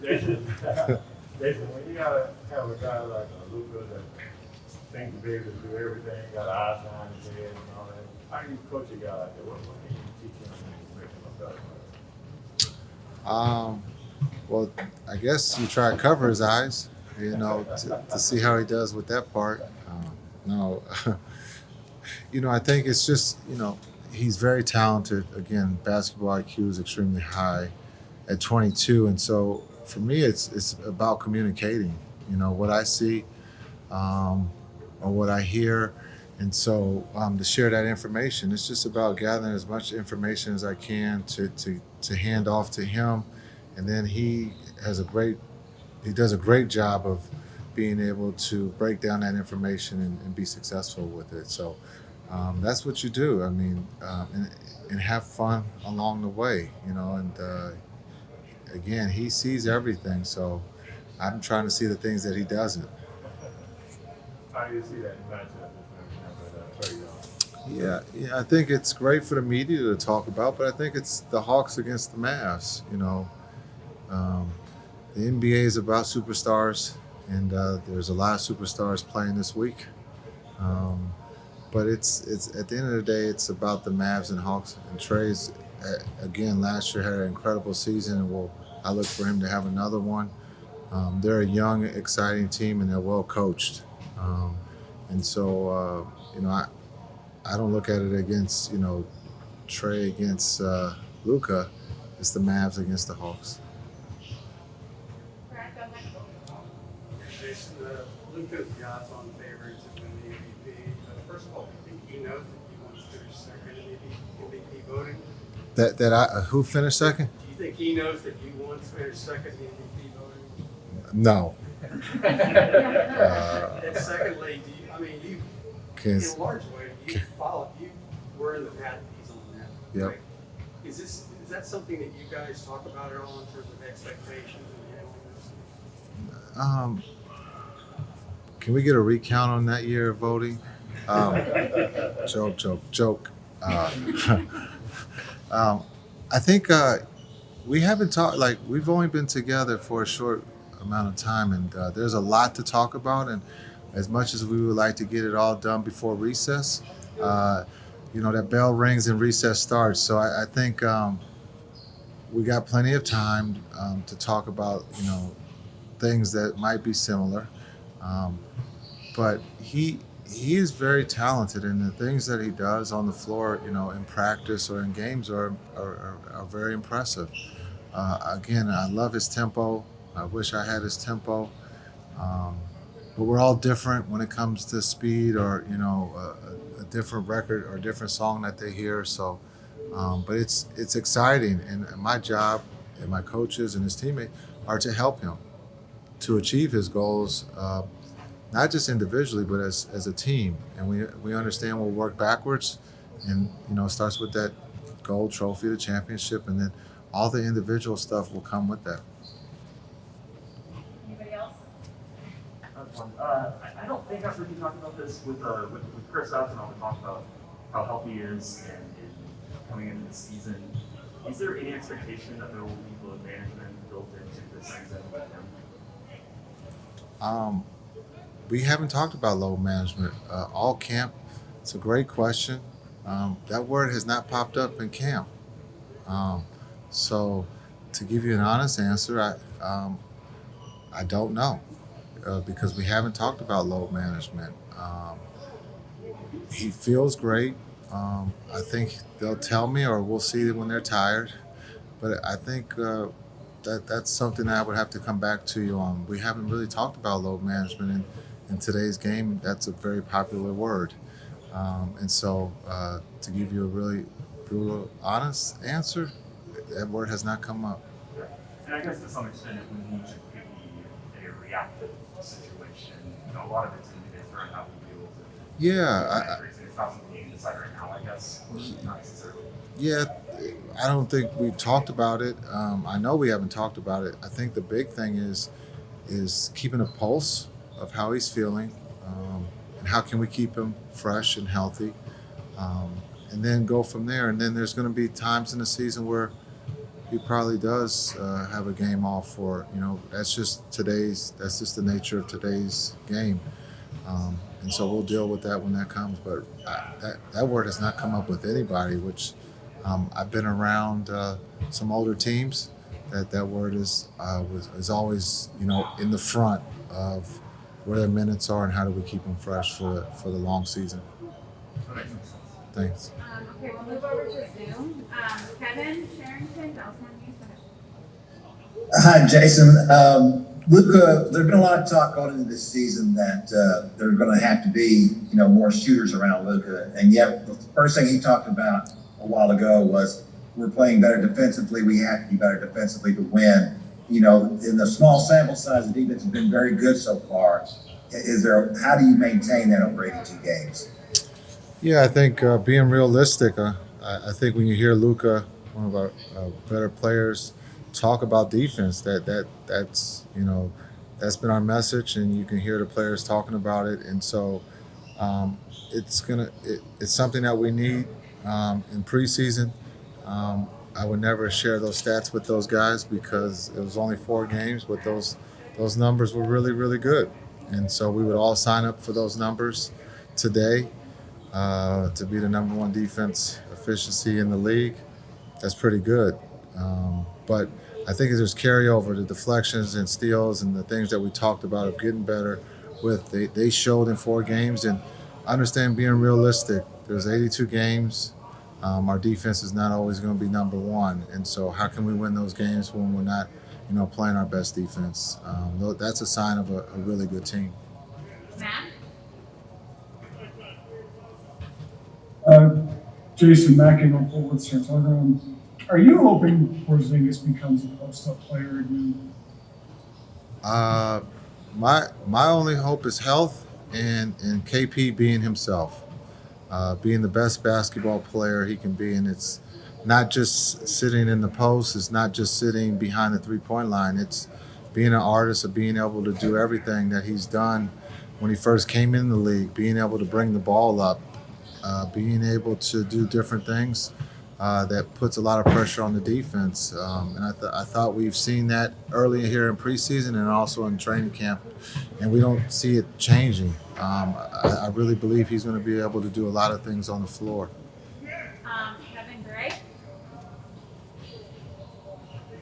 Jason, Jason, when you gotta have a guy like a Luka that seems to be able to do everything, got eyes behind his head and all that, how do you coach a guy like that? What can you teach him to make him a better player? Um, well, I guess you try to cover his eyes, to see how he does with that part. No, I think it's just, he's very talented. Again, basketball IQ is extremely high at 22, and so for me, it's about communicating. What I see, um, or what I hear, and so to share that information, it's just about gathering as much information as I can to hand off to him, and then he does a great job of being able to break down that information and be successful with it. So that's what you do. I mean, and have fun along the way, And again, he sees everything, so I'm trying to see the things that he doesn't. How do you see that matchup between him and Trey Young? Yeah, I think it's great for the media to talk about, but I think it's the Hawks against the Mavs. Um, the NBA is about superstars, and there's a lot of superstars playing this week. Um, but it's at the end of the day, it's about the Mavs and Hawks. And Trey's again last year had an incredible season, and I look for him to have another one. They're a young, exciting team, and they're well coached. Um, and so, I don't look at it against Trey against Luca. It's the Mavs against the Hawks. Jason, Luca's the odds-on favorite to win the MVP. First of all, do you think he knows that he wants to finish second in the MVP voting? That who finished second? Do you think he knows that he wants to finish second in the MVP voting? No. And secondly, you, in a large way, you were in the path that he's on now. Yep. Right? Is that something that you guys talk about at all in terms of expectations and handling this? Can we get a recount on that year of voting? Joke. I think we haven't talked, like, we've only been together for a short amount of time, and there's a lot to talk about. And as much as we would like to get it all done before recess, that bell rings and recess starts. So I think we got plenty of time to talk about, things that might be similar. Um, but he is very talented, and the things that he does on the floor, in practice or in games are very impressive. Again, I love his tempo. I wish I had his tempo. Um, but we're all different when it comes to speed or a different record or a different song that they hear. So, but it's exciting, and my job and my coaches and his teammates are to help him to achieve his goals, not just individually, but as a team. And we understand we'll work backwards, and it starts with that gold trophy, the championship, and then all the individual stuff will come with that. Anybody else? I don't think I've heard you talk about this with Chris Hudson. We talked about how healthy he is and coming into the season. Is there any expectation that there will be load management built into this season with him? We haven't talked about load management all camp. It's a great question. That word has not popped up in camp. Um, so, to give you an honest answer, I don't know because we haven't talked about load management. He feels great. I think they'll tell me, or we'll see when they're tired. But I think that's something I would have to come back to you on. We haven't really talked about load management in today's game. That's a very popular word. And so, to give you a really brutal, honest answer, that word has not come up. And I guess to some extent, it would need to be a reactive situation. A lot of it's going to be based around how he feels. Yeah, It's not something you can decide right now, I guess. Not necessarily. yeah. I don't think we've talked about it. I know we haven't talked about it. I think the big thing is keeping a pulse of how he's feeling, and how can we keep him fresh and healthy, um, and then go from there. And then there's going to be times in the season where he probably does have a game off for, that's just the nature of today's game. And so we'll deal with that when that comes. But that word has not come up with anybody, which I've been around some older teams. That word is always, in the front of where their minutes are and how do we keep them fresh for the long season. That makes sense. Thanks. Okay, we'll move over to Zoom. Kevin Sherrington, Belltown News. Hi, Jason. Luka, there's been a lot of talk going into this season that there are going to have to be, more shooters around Luka, and yet the first thing he talked about a while ago was we're playing better defensively. We have to be better defensively to win. In the small sample size, the defense has been very good so far. How do you maintain that over 82 games? Yeah, I think being realistic. I think when you hear Luka, one of our better players, talk about defense, that's been our message, and you can hear the players talking about it, and so it's something that we need in preseason. I would never share those stats with those guys because it was only 4 games, but those numbers were really, really good, and so we would all sign up for those numbers today to be the number 1 defense efficiency in the league. That's pretty good. But I think there's carryover, the deflections and steals and the things that we talked about of getting better with. They showed in 4 games, and I understand being realistic. There's 82 games. Our defense is not always going to be number 1, and so how can we win those games when we're not, playing our best defense? That's a sign of a really good team. Matt? Jason Mackin on Forward Sartorial. Are you hoping Porzingis becomes a post-up player again? My only hope is health and KP being himself, being the best basketball player he can be, and it's not just sitting in the post, it's not just sitting behind the 3-point line, it's being an artist of being able to do everything that he's done when he first came in the league, being able to bring the ball up, being able to do different things that puts a lot of pressure on the defense. And I thought we've seen that early here in preseason and also in training camp, and we don't see it changing. I really believe he's going to be able to do a lot of things on the floor. Kevin Gray?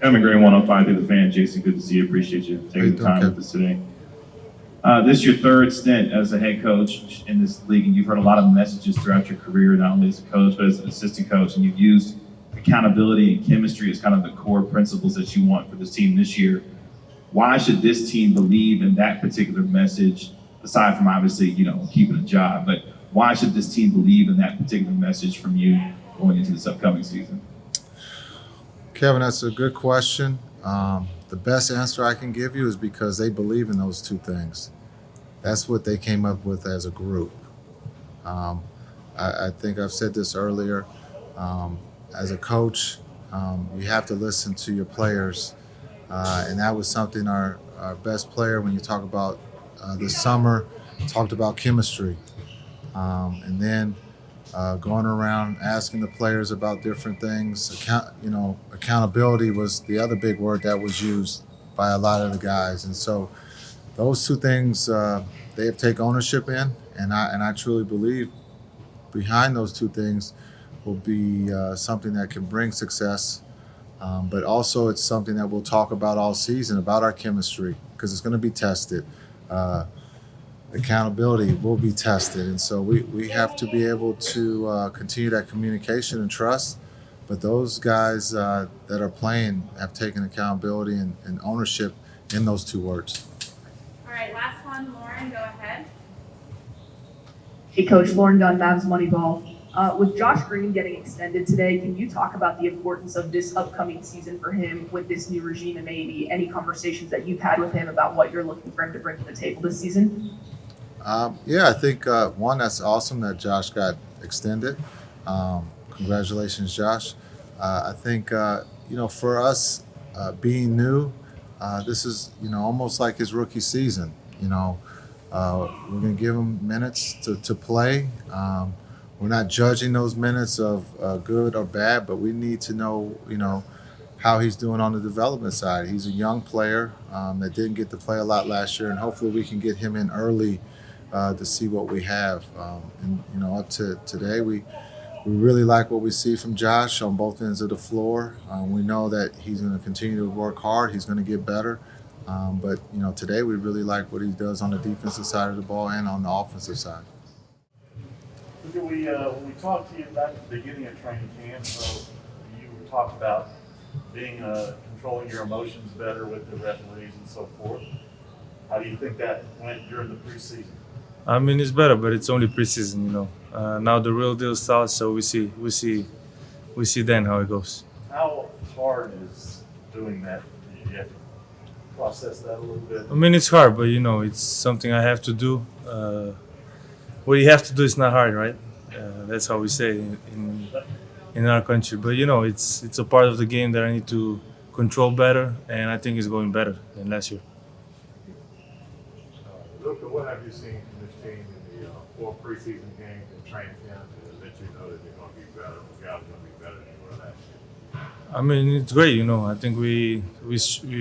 Kevin Gray, 105 through the fan. Jason, good to see you. Appreciate you taking the time with us today. This is your 3rd stint as a head coach in this league, and you've heard a lot of messages throughout your career, not only as a coach, but as an assistant coach, and you've used accountability and chemistry as kind of the core principles that you want for this team this year. Why should this team believe in that particular message, aside from obviously, keeping a job, but why should this team believe in that particular message from you going into this upcoming season? Kevin, that's a good question. The best answer I can give you is because they believe in those 2 things. That's what they came up with as a group. I think I've said this earlier. As a coach, you have to listen to your players. And that was something our best player, when you talk about this summer, talked about chemistry. And then going around asking the players about different things. Accountability was the other big word that was used by a lot of the guys. And so those 2 things they have taken ownership in, and I truly believe behind those 2 things will be something that can bring success. But also it's something that we'll talk about all season, about our chemistry, because it's going to be tested. Accountability will be tested, and so we have to be able to continue that communication and trust. But those guys that are playing have taken accountability and ownership in those 2 words. All right, last one. Lauren, go ahead. Hey, Coach. Lauren Gunn, Mavs Moneyball. With Josh Green getting extended today, can you talk about the importance of this upcoming season for him with this new regime, and maybe any conversations that you've had with him about what you're looking for him to bring to the table this season? Yeah, I think, one, that's awesome that Josh got extended. Congratulations, Josh. I think, for us being new, this is, almost like his rookie season. We're going to give him minutes to play. We're not judging those minutes of good or bad, but we need to know, how he's doing on the development side. He's a young player that didn't get to play a lot last year, and hopefully we can get him in early to see what we have. And up to today, we really like what we see from Josh on both ends of the floor. We know that he's going to continue to work hard. He's going to get better. But today we really like what he does on the defensive side of the ball and on the offensive side. When we talked to you back at the beginning of training camp, you talked about being controlling your emotions better with the referees and so forth. How do you think that went during the preseason? I mean, it's better, but it's only preseason, Now the real deal starts, so we see then how it goes. How hard is doing that? You have to process that a little bit. I mean, it's hard, but it's something I have to do. What you have to do is not hard, right? That's how we say in our country. But it's a part of the game that I need to control better, and I think it's going better than last year. Luka, what have you seen from this team in the 4 preseason games and training camp that you know that they're going to be better? The guys are going to be better than they were last year. I mean, it's great, I think we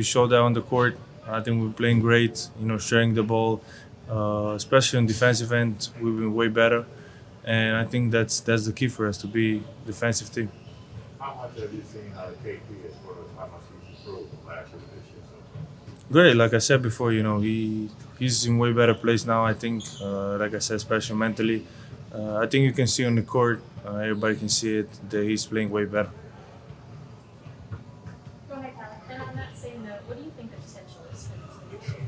showed that on the court. I think we're playing great, sharing the ball, especially on defensive end. We've been way better, and I think that's the key for us to be defensive team. How much have you seen out of KP as far as how much he's improved from last year to this year so far? Great, like I said before, he's in way better place now. I think, like I said, especially mentally. I think you can see on the court, everybody can see it, that he's playing way better. Go ahead, Kelly. And on that same note, what do you think the potential is for this team this year?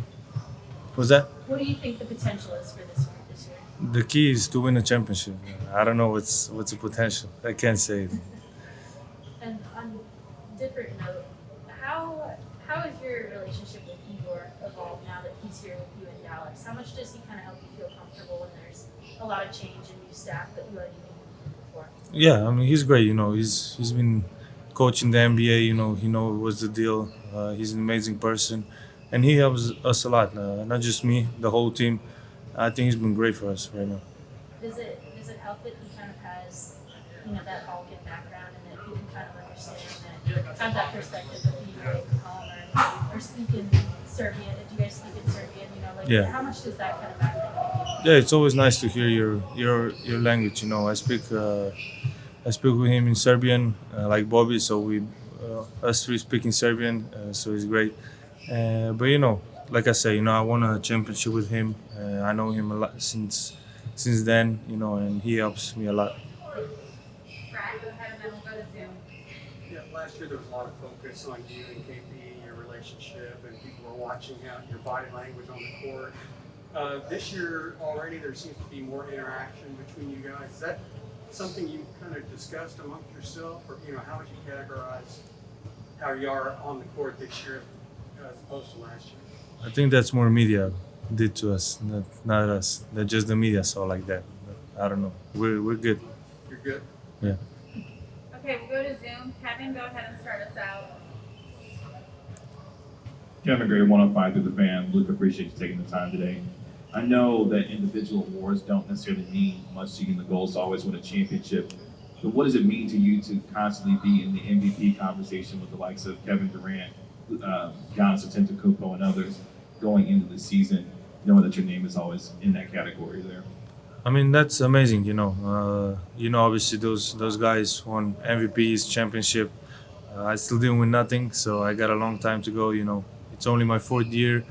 What's that? What do you think the potential is for this year? The key is to win a championship. I don't know what's the potential. I can't say it. And on a different note, how has your relationship with Igor evolved now that he's here with you in Dallas? How much does he kind of help you feel comfortable when there's a lot of change and new staff that you already knew before? Yeah, I mean, he's great. He's been coaching the NBA. He knows what's the deal. He's an amazing person, and he helps us a lot. Not just me, the whole team. I think he's been great for us right now. Does it help that he kind of has that Balkan background and that he can kind of understand that, have that perspective of being away from home or speaking Serbian? If you guys speak in Serbian, Yeah. How much does that kind of background? Yeah, it's always nice to hear your language. I speak with him in Serbian, like Bobby. So we us three speak in Serbian, so it's great. But like I say, I won a championship with him. I know him a lot since then, and he helps me a lot. Brad, go ahead and then we'll go to Zoom. Yeah, last year there was a lot of focus on you and KP, your relationship, and people were watching out your body language on the court. This year already there seems to be more interaction between you guys. Is that something you kind of discussed amongst yourself, or how would you categorize how you are on the court this year as opposed to last year? I think that's more media did to us, not us. That just the media saw like that. But I don't know. We're good. You're good? Yeah. Okay, we'll go to Zoom. Kevin, go ahead and start us out. Kevin Gray, 105 through the fan. Luke, appreciate you taking the time today. I know that individual awards don't necessarily mean much to you, and the goal is to always win a championship. But what does it mean to you to constantly be in the MVP conversation with the likes of Kevin Durant, Giannis Antetokounmpo, and others going into the season, knowing that your name is always in that category there? I mean, that's amazing. Obviously those guys won MVPs, championship. I still didn't win nothing, so I got a long time to go. It's only my 4th year,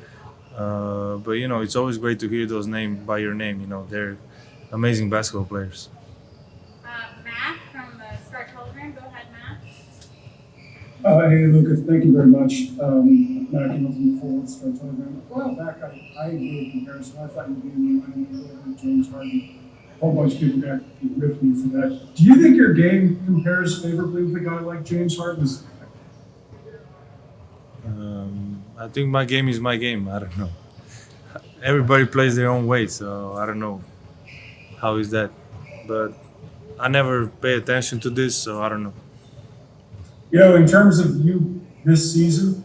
but it's always great to hear those names by your name. They're amazing basketball players. Matt from the Star Telegram, go ahead, Matt. Hey, Lucas, thank you very much. Matt came up from the Forward Star Telegram. A while back, I made a comparison. I thought you'd be in the James Harden. A whole bunch of people got ripped me for that. Do you think your game compares favorably with a guy like James Harden? I think my game is my game. I don't know. Everybody plays their own way, so I don't know how is that. But I never pay attention to this, so I don't know. In terms of you this season,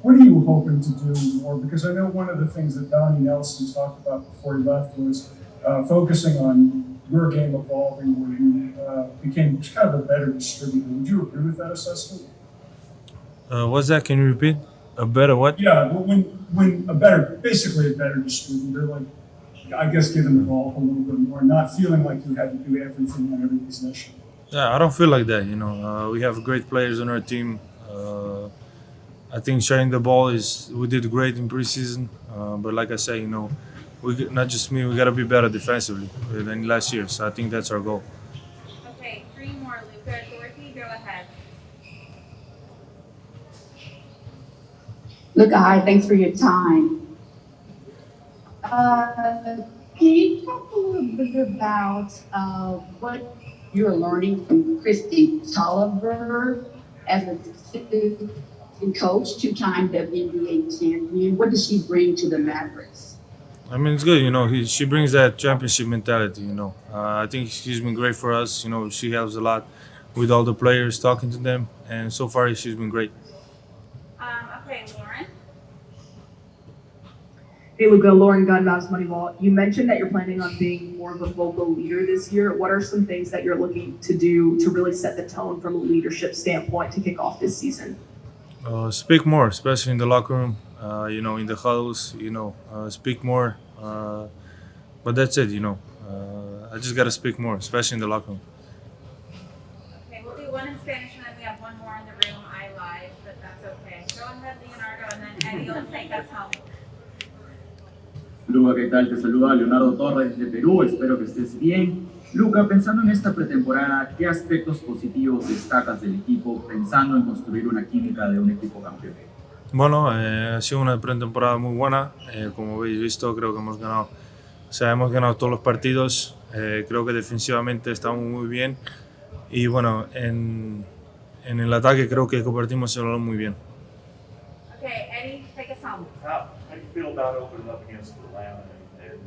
what are you hoping to do more? Because I know one of the things that Donnie Nelson talked about before he left was focusing on your game evolving, where you became kind of a better distributor. Would you agree with that assessment? What's that? Can you repeat? A better what? Yeah, but basically a better distributor, like, I guess giving the ball a little bit more, not feeling like you had to do everything on every possession. Yeah, I don't feel like that. We have great players on our team. I think sharing the ball we did great in preseason. But like I say, not just me. We gotta be better defensively than last year. So I think that's our goal. Okay, three more, Luca. Dorothy, go ahead. Luca, hi, thanks for your time. Can you talk a little bit about what you're learning from Christy Tolliver as a assistant coach, two-time WNBA champion? What does she bring to the Mavericks? I mean, it's good. She brings that championship mentality. I think she's been great for us. She helps a lot with all the players, talking to them, and so far she's been great. Okay, Lauren. Hey Luca, Lauren Gunn, Mavs Moneyball. You mentioned that you're planning on being more of a vocal leader this year. What are some things that you're looking to do to really set the tone from a leadership standpoint to kick off this season? Speak more, especially in the locker room. In the huddles. Speak more. But that's it. I just gotta speak more, especially in the locker room. Okay, we'll do one in Spanish and then we have one more in the room. I lied, but that's okay. Go ahead, Leonardo, and then Eddie will take us home. Luca, ¿qué tal? Te saluda Leonardo Torres de Perú, espero que estés bien. Luca, pensando en esta pretemporada, ¿qué aspectos positivos destacas del equipo pensando en construir una química de un equipo campeón? Bueno, ha sido una pretemporada muy buena. Como habéis visto, creo que hemos ganado todos los partidos. Creo que defensivamente estamos muy bien. Y bueno, en el ataque creo que compartimos el balón muy bien. Okay, Eddie, take us home. How do you feel about opening up against Atlanta and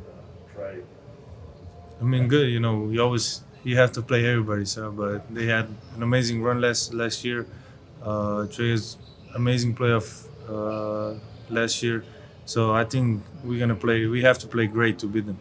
Trey? I mean, good. You have to play everybody. But they had an amazing run last year. Trey is amazing playoff last year. So I think we have to play great to beat them.